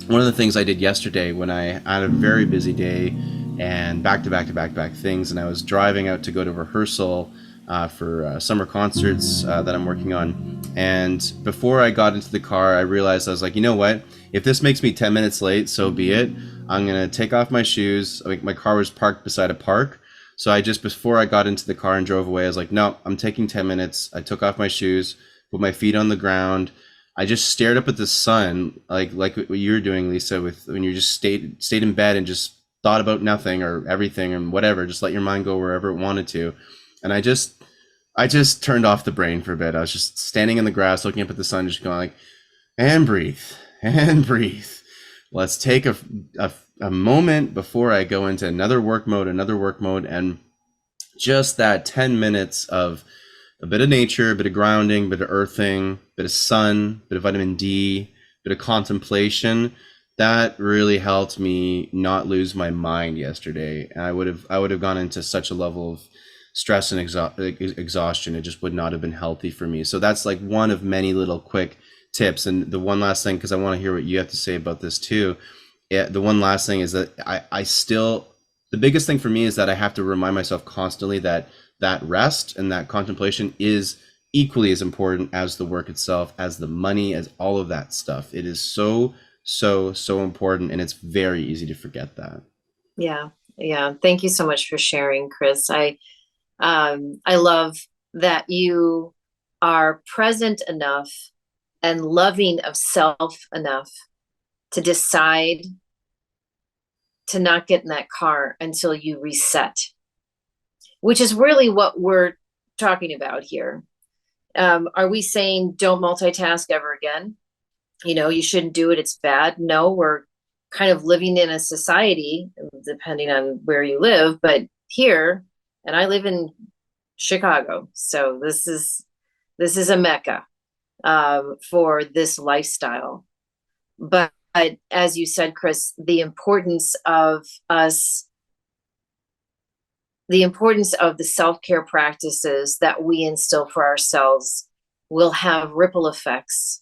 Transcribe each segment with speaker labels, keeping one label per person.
Speaker 1: one of the things I did yesterday when I had a very busy day and back to back to back to back things, and I was driving out to go to rehearsal for summer concerts that I'm working on. And before I got into the car, I realized I was like, you know what? If this makes me 10 minutes late, so be it. I'm going to take off my shoes. Like, my car was parked beside a park. So I just, before I got into the car and drove away, I was like, no, I'm taking 10 minutes. I took off my shoes, put my feet on the ground. I just stared up at the sun, like what you were doing, Lisa, with when you just stayed in bed and just thought about nothing or everything and whatever. Just let your mind go wherever it wanted to. And I just turned off the brain for a bit. I was just standing in the grass, looking up at the sun, just going like, and breathe, and breathe. Let's take a moment before I go into another work mode, and just that 10 minutes of a bit of nature, a bit of grounding, a bit of earthing, a bit of sun, a bit of vitamin D, a bit of contemplation. That really helped me not lose my mind yesterday. And I would have gone into such a level of stress and exhaustion. It just would not have been healthy for me. So that's like one of many little quick tips. And the one last thing, because I want to hear what you have to say about this too. Yeah, the one last thing is that I still, the biggest thing for me is that I have to remind myself constantly that that rest and that contemplation is equally as important as the work itself, as the money, as all of that stuff. It is so, so, so important. And it's very easy to forget that.
Speaker 2: Yeah. Yeah. Thank you so much for sharing, Chris. I love that you are present enough and loving of self enough to decide to not get in that car until you reset, which is really what we're talking about here. Are we saying don't multitask ever again? You shouldn't do it. It's bad. No, we're kind of living in a society, depending on where you live, but here, and I live in Chicago, so this is a mecca for this lifestyle. But as you said, Chris, the importance of the self-care practices that we instill for ourselves will have ripple effects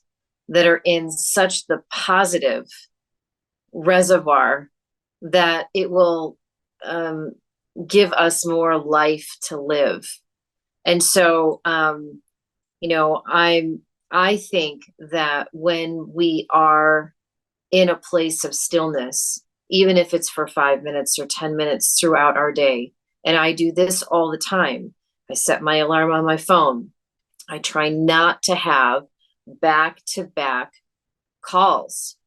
Speaker 2: that are in such the positive reservoir that it will give us more life to live. And so, I think that when we are in a place of stillness, even if it's for 5 minutes or 10 minutes throughout our day, and I do this all the time. I set my alarm on my phone. I try not to have back to back calls.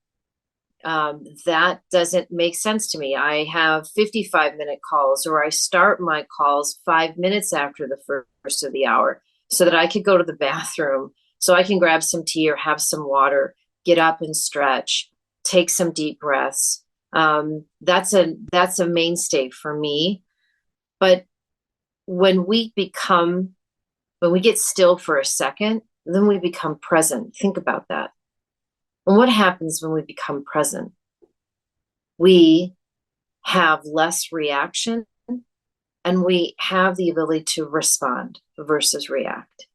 Speaker 2: That doesn't make sense to me. I have 55-minute calls, or I start my calls 5 minutes after the first of the hour so that I could go to the bathroom, so I can grab some tea or have some water, get up and stretch, take some deep breaths. That's a mainstay for me. But when we get still for a second, then we become present. Think about that. And what happens when we become present? We have less reaction, and we have the ability to respond versus react.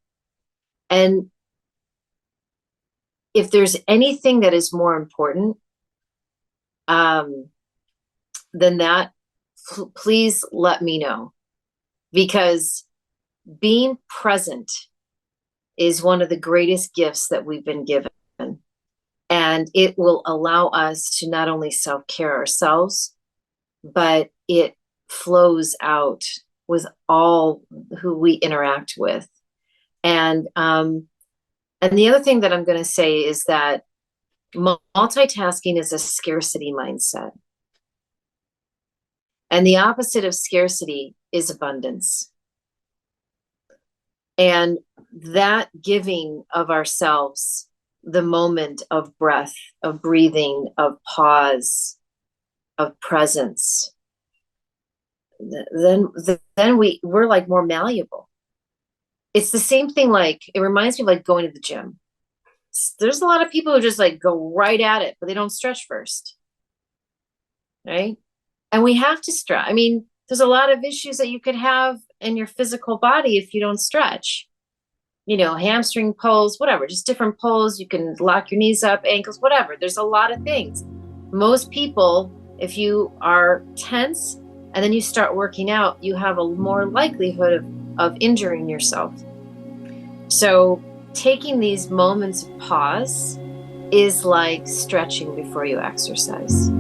Speaker 2: And if there's anything that is more important than that, please let me know, because being present is one of the greatest gifts that we've been given. And it will allow us to not only self-care ourselves, but it flows out with all who we interact with. And the other thing that I'm going to say is that multitasking is a scarcity mindset. And the opposite of scarcity is abundance. And that giving of ourselves the moment of breath, of breathing, of pause, of presence, then we're like more malleable. It's the same thing, like it reminds me of like going to the gym. There's a lot of people who just like go right at it, but they don't stretch first. Right? And we have to stretch. I mean, there's a lot of issues that you could have in your physical body if you don't stretch. Hamstring pulls, whatever, just different pulls. You can lock your knees up, ankles, whatever. There's a lot of things. Most people, if you are tense and then you start working out, you have a more likelihood of injuring yourself. So taking these moments of pause is like stretching before you exercise.